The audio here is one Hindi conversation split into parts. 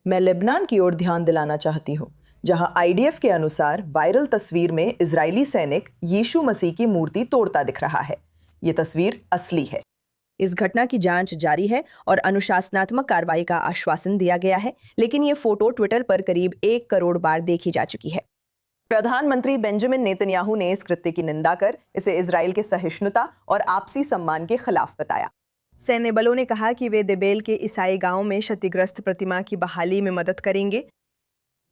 मैं लेबनान की ओर ध्यान दिलाना चाहती हूँ, जहां आईडीएफ के अनुसार वायरल तस्वीर में इजरायली सैनिक यीशु मसीह की मूर्ति तोड़ता दिख रहा है। ये तस्वीर असली है। इस घटना की जांच जारी है और अनुशासनात्मक कार्रवाई का आश्वासन दिया गया है, लेकिन ये फोटो ट्विटर पर करीब 1 करोड़ बार देखी जा चुकी है। प्रधानमंत्री बेंजामिन नेतन्याहू ने इस कृत्य की निंदा कर इसे इजराइल के सहिष्णुता और आपसी सम्मान के खिलाफ बताया। सैन्य बलों ने कहा कि वे देबेल के ईसाई गांव में क्षतिग्रस्त प्रतिमा की बहाली में मदद करेंगे।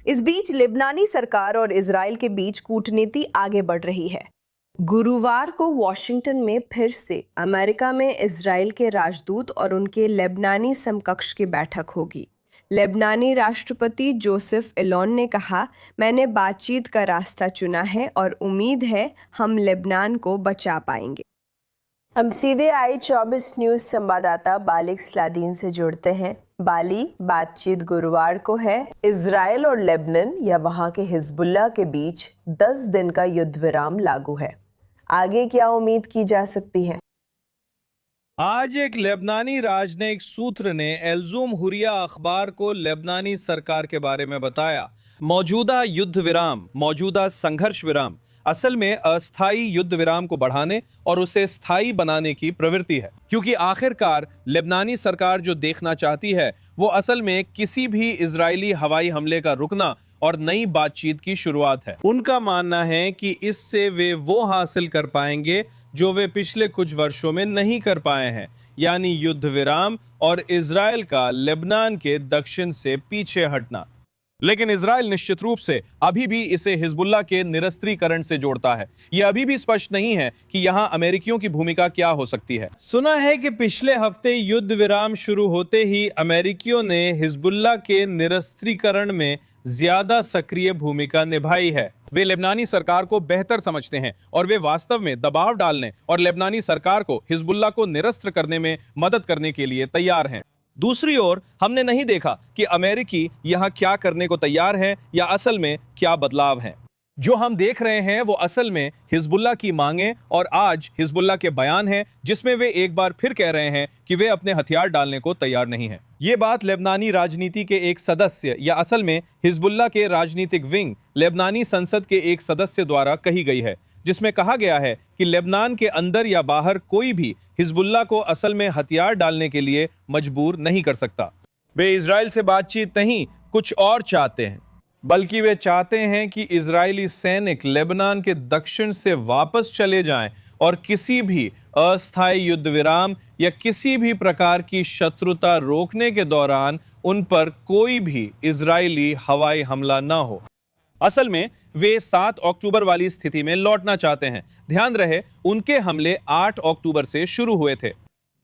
इस बीच लेबनानी सरकार और इजराइल के बीच कूटनीति आगे बढ़ रही है। गुरुवार को वॉशिंगटन में फिर से अमेरिका में इजराइल के राजदूत और उनके लेबनानी समकक्ष की बैठक होगी। लेबनानी राष्ट्रपति जोसेफ एलोन ने कहा, मैंने बातचीत का रास्ता चुना है और उम्मीद है हम लेबनान को बचा पाएंगे। हम सीधे i24 न्यूज़ संवाददाता बालिक स्लादीन से जुड़ते हैं। बाली, बातचीत गुरुवार को है। इजराइल और लेबनान या वहां के हिजबुल्लाह के बीच 10 दिन का युद्ध विराम लागू है। आगे क्या उम्मीद की जा सकती है? आज एक लेबनानी राजनयिक सूत्र ने एल्जुम हुरिया अखबार को लेबनानी सरकार के बारे में बताया, मौजूदा युद्ध विराम, मौजूदा संघर्ष विराम असल में अस्थायी युद्ध विराम को बढ़ाने और उसे स्थायी बनाने की प्रवृत्ति है, क्योंकि आखिरकार लेबनानी सरकार जो देखना चाहती है वो असल में किसी भी इजरायली हवाई हमले का रुकना और नई बातचीत की शुरुआत है। उनका मानना है कि इससे वे वो हासिल कर पाएंगे जो वे पिछले कुछ वर्षों में नहीं कर पाए हैं, यानी युद्ध विराम और इजराइल का लेबनान के दक्षिण से पीछे हटना। लेकिन इजराइल निश्चित रूप से अभी भी इसे हिजबुल्लाह के निरस्त्रीकरण से जोड़ता है। यह अभी भी स्पष्ट नहीं है कि यहां अमेरिकियों की भूमिका क्या हो सकती है। सुना है कि पिछले हफ्ते युद्ध विराम शुरू होते ही अमेरिकियों ने हिजबुल्लाह के निरस्त्रीकरण में ज्यादा सक्रिय भूमिका निभाई है। वे लेबनानी सरकार को बेहतर समझते हैं और वे वास्तव में दबाव डालने और लेबनानी सरकार को हिजबुल्लाह को निरस्त्र करने में मदद करने के लिए तैयार हैं। दूसरी ओर हमने नहीं देखा कि अमेरिकी यहां क्या करने को तैयार हैं या असल में क्या बदलाव हैं। जो हम देख रहे हैं वो असल में हिजबुल्लाह की मांगें और आज हिजबुल्लाह के बयान हैं, जिसमें वे एक बार फिर कह रहे हैं कि वे अपने हथियार डालने को तैयार नहीं हैं। ये बात लेबनानी राजनीति के एक सदस्य या असल में हिजबुल्लाह के राजनीतिक विंग लेबनानी संसद के एक सदस्य द्वारा कही गई है, जिसमें कहा गया है कि लेबनान के अंदर या बाहर कोई भी हिजबुल्लाह को असल में हथियार डालने के लिए मजबूर नहीं कर सकता। वे इजराइल से बातचीत नहीं, कुछ और चाहते हैं, बल्कि वे चाहते हैं कि इजरायली सैनिक लेबनान के दक्षिण से वापस चले जाएं और किसी भी अस्थायी युद्ध विराम या किसी भी प्रकार की शत्रुता रोकने के दौरान उन पर कोई भी इजरायली हवाई हमला न हो। असल में वे 7 अक्टूबर वाली स्थिति में लौटना चाहते हैं। ध्यान रहे, उनके हमले 8 अक्टूबर से शुरू हुए थे।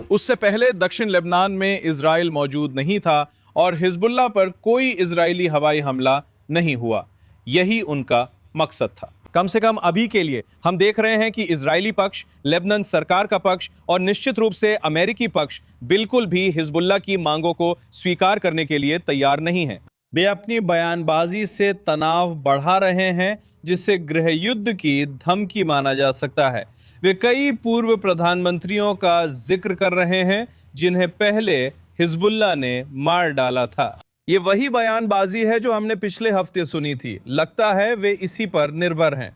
उससे पहले दक्षिण लेबनान में इजराइल मौजूद नहीं था और हिजबुल्लाह पर कोई इजरायली हवाई हमला नहीं हुआ। यही उनका मकसद था। कम से कम अभी के लिए हम देख रहे हैं कि इजरायली पक्ष, लेबनान सरकार का पक्ष और निश्चित रूप से अमेरिकी पक्ष बिल्कुल भी हिजबुल्लाह की मांगों को स्वीकार करने के लिए तैयार नहीं है। वे अपनी बयानबाजी से तनाव बढ़ा रहे हैं, जिसे गृह युद्ध की धमकी माना जा सकता है। वे कई पूर्व प्रधानमंत्रियों का जिक्र कर रहे हैं जिन्हें पहले हिजबुल्लाह ने मार डाला था। ये वही बयानबाजी है जो हमने पिछले हफ्ते सुनी थी। लगता है वे इसी पर निर्भर हैं।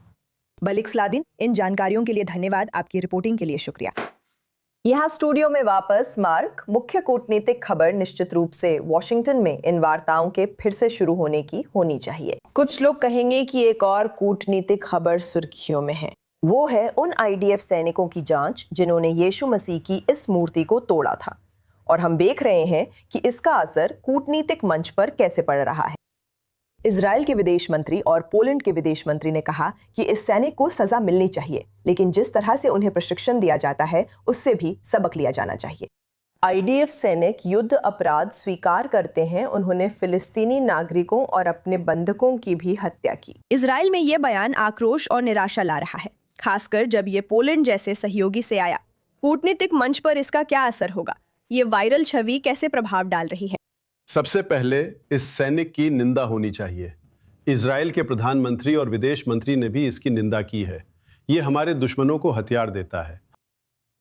बालिक स्लादीन, इन जानकारियों के लिए धन्यवाद। आपकी रिपोर्टिंग के लिए शुक्रिया। यहाँ स्टूडियो में वापस मार्क। मुख्य कूटनीतिक खबर निश्चित रूप से वॉशिंगटन में इन वार्ताओं के फिर से शुरू होने की होनी चाहिए। कुछ लोग कहेंगे कि एक और कूटनीतिक खबर सुर्खियों में है। वो है उन आईडीएफ सैनिकों की जांच जिन्होंने यीशु मसीह की इस मूर्ति को तोड़ा था, और हम देख रहे हैं कि इसका असर कूटनीतिक मंच पर कैसे पड़ रहा है। इजराइल के विदेश मंत्री और पोलैंड के विदेश मंत्री ने कहा कि इस सैनिक को सजा मिलनी चाहिए, लेकिन जिस तरह से उन्हें प्रशिक्षण दिया जाता है उससे भी सबक लिया जाना चाहिए। आईडीएफ सैनिक युद्ध अपराध स्वीकार करते हैं। उन्होंने फिलिस्तीनी नागरिकों और अपने बंधकों की भी हत्या की। इजराइल में ये बयान आक्रोश और निराशा ला रहा है, खासकर जब ये पोलैंड जैसे सहयोगी से आया। कूटनीतिक मंच पर इसका क्या असर होगा? ये वायरल छवि कैसे प्रभाव डाल रही है? सबसे पहले इस सैनिक की निंदा होनी चाहिए। इजराइल के प्रधानमंत्री और विदेश मंत्री ने भी इसकी निंदा की है। ये हमारे दुश्मनों को हथियार देता है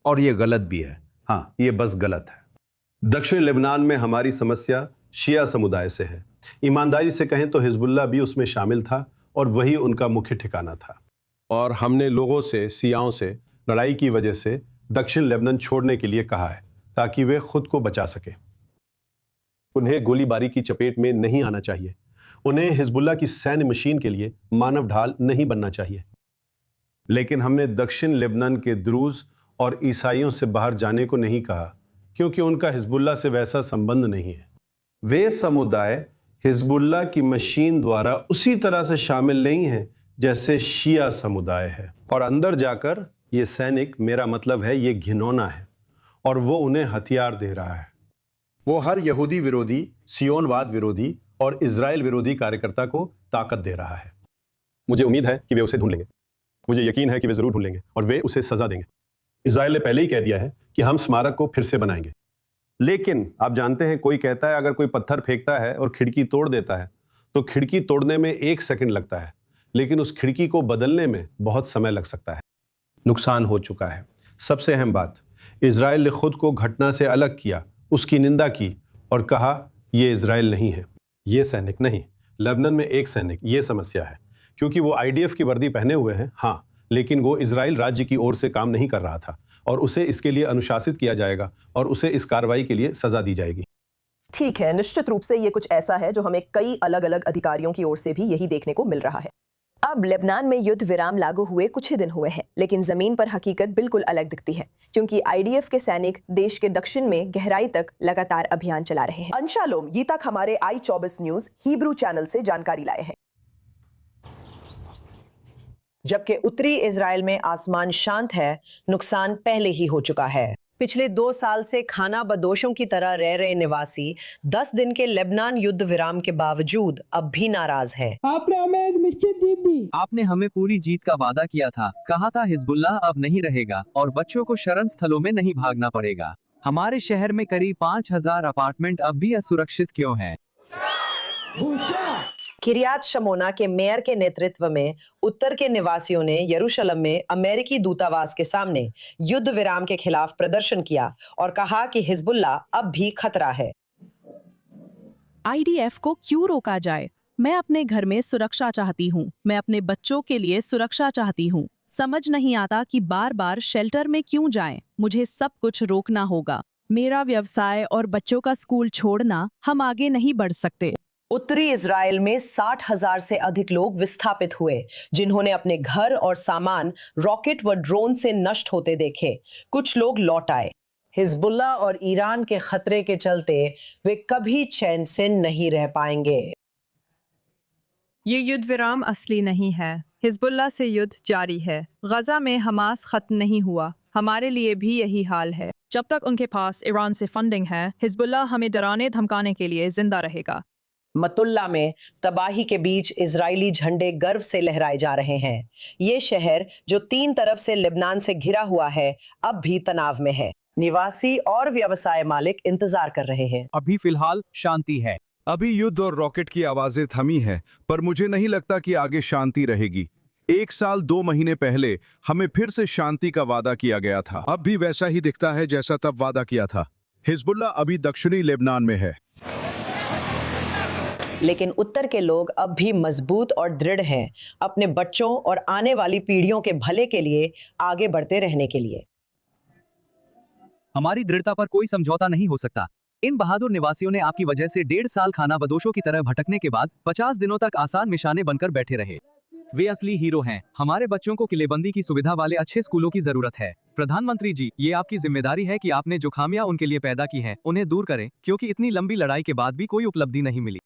और ये गलत भी है। हाँ, ये बस गलत है। दक्षिण लेबनान में हमारी समस्या शिया समुदाय से है। ईमानदारी से कहें तो हिजबुल्लाह भी उसमें शामिल था और वही उनका मुख्य ठिकाना था। और हमने लोगों से, सियाओं से लड़ाई की वजह से दक्षिण लेबनान छोड़ने के लिए कहा है ताकि वे खुद को बचा सके। उन्हें गोलीबारी की चपेट में नहीं आना चाहिए। उन्हें हिजबुल्लाह की सैन्य मशीन के लिए मानव ढाल नहीं बनना चाहिए। लेकिन हमने दक्षिण लेबनान के द्रूज और ईसाइयों से बाहर जाने को नहीं कहा, क्योंकि उनका हिजबुल्लाह से वैसा संबंध नहीं है। वे समुदाय हिजबुल्लाह की मशीन द्वारा उसी तरह से शामिल नहीं है जैसे शिया समुदाय है। और अंदर जाकर ये सैनिक, मेरा मतलब है ये घिनौना है और वो उन्हें हथियार दे रहा है। वो हर यहूदी विरोधी, सियोनवाद विरोधी और इजराइल विरोधी कार्यकर्ता को ताकत दे रहा है। मुझे उम्मीद है कि वे उसे ढूंढ लेंगे। मुझे यकीन है कि वे जरूर ढूंढ लेंगे और वे उसे सजा देंगे। इजराइल ने पहले ही कह दिया है कि हम स्मारक को फिर से बनाएंगे। लेकिन आप जानते हैं, कोई कहता है अगर कोई पत्थर फेंकता है और खिड़की तोड़ देता है तो खिड़की तोड़ने में 1 सेकंड लगता है, लेकिन उस खिड़की को बदलने में बहुत समय लग सकता है। नुकसान हो चुका है। सबसे अहम बात, इजराइल ने खुद को घटना से अलग किया, उसकी निंदा की और कहा यह इजराइल नहीं है, ये सैनिक नहीं। लेबनान में एक सैनिक, ये समस्या है, क्योंकि वो आईडीएफ की वर्दी पहने हुए हैं, हाँ, लेकिन वो इजराइल राज्य की ओर से काम नहीं कर रहा था और उसे इसके लिए अनुशासित किया जाएगा और उसे इस कार्रवाई के लिए सजा दी जाएगी। ठीक है, निश्चित रूप से ये कुछ ऐसा है जो हमें कई अलग अलग अधिकारियों की ओर से भी यही देखने को मिल रहा है। अब लेबनान में युद्ध विराम लागू हुए कुछ ही दिन हुए हैं, लेकिन जमीन पर हकीकत बिल्कुल अलग दिखती है, क्योंकि आईडीएफ के सैनिक देश के दक्षिण में गहराई तक लगातार अभियान चला रहे हैं। अंशालोम ये तक हमारे i24 न्यूज हिब्रू चैनल से जानकारी लाए हैं। जबकि उत्तरी इजराइल में आसमान शांत है, नुकसान पहले ही हो चुका है। पिछले 2 साल से खाना बदोशों की तरह रह रहे निवासी 10 दिन के लेबनान युद्ध विराम के बावजूद अब भी नाराज हैं। आपने हमें एक निश्चित जीत दी। आपने हमें पूरी जीत का वादा किया था। कहा था हिजबुल्लाह अब नहीं रहेगा और बच्चों को शरण स्थलों में नहीं भागना पड़ेगा। हमारे शहर में करीब 5000 अपार्टमेंट अब भी असुरक्षित क्यों हैं? किरियात शमोना के मेयर के नेतृत्व में उत्तर के निवासियों ने यरूशलेम में अमेरिकी दूतावास के सामने युद्ध विराम के खिलाफ प्रदर्शन किया और कहा कि हिजबुल्लाह अब भी खतरा है। आईडीएफ को क्यों रोका जाए? मैं अपने घर में सुरक्षा चाहती हूँ, मैं अपने बच्चों के लिए सुरक्षा चाहती हूँ। समझ नहीं आता कि बार बार शेल्टर में क्यों जाएं। मुझे सब कुछ रोकना होगा। मेरा व्यवसाय और बच्चों का स्कूल छोड़ना, हम आगे नहीं बढ़ सकते। उत्तरी इजराइल में 60,000 से अधिक लोग विस्थापित हुए, जिन्होंने अपने घर और सामान रॉकेट व ड्रोन से नष्ट होते देखे। कुछ लोग लौट आए। हिजबुल्लाह और ईरान के खतरे के चलते वे कभी चैन से नहीं रह पाएंगे। ये युद्ध विराम असली नहीं है। हिजबुल्लाह से युद्ध जारी है। गजा में हमास खत्म नहीं हुआ। हमारे लिए भी यही हाल है। जब तक उनके पास ईरान से फंडिंग है, हिजबुल्लाह हमें डराने धमकाने के लिए जिंदा रहेगा। मतुल्ला में तबाही के बीच इजरायली झंडे गर्व से लहराए जा रहे हैं। ये शहर जो 3 तरफ से लेबनान से घिरा हुआ है, अब भी तनाव में है। निवासी और व्यवसाय मालिक इंतजार कर रहे हैं। अभी फिलहाल शांति है। अभी युद्ध और रॉकेट की आवाजें थमी है, पर मुझे नहीं लगता कि आगे शांति रहेगी। 1 साल 2 महीने पहले हमें फिर से शांति का वादा किया गया था। अब भी वैसा ही दिखता है जैसा तब वादा किया था। हिजबुल्लाह अभी दक्षिणी लेबनान में है, लेकिन उत्तर के लोग अब भी मजबूत और दृढ़ हैं, अपने बच्चों और आने वाली पीढ़ियों के भले के लिए आगे बढ़ते रहने के लिए। हमारी दृढ़ता पर कोई समझौता नहीं हो सकता। इन बहादुर निवासियों ने आपकी वजह से 1.5 साल खाना बदोशों की तरह भटकने के बाद 50 दिनों तक आसान निशाने बनकर बैठे रहे। वे असली हीरो हैं। हमारे बच्चों को किलेबंदी की सुविधा वाले अच्छे स्कूलों की जरूरत है। प्रधानमंत्री जी, ये आपकी जिम्मेदारी है कि आपने जो खामियां उनके लिए पैदा की हैं, उन्हें दूर करें, क्योंकि इतनी लंबी लड़ाई के बाद भी कोई उपलब्धि नहीं मिली।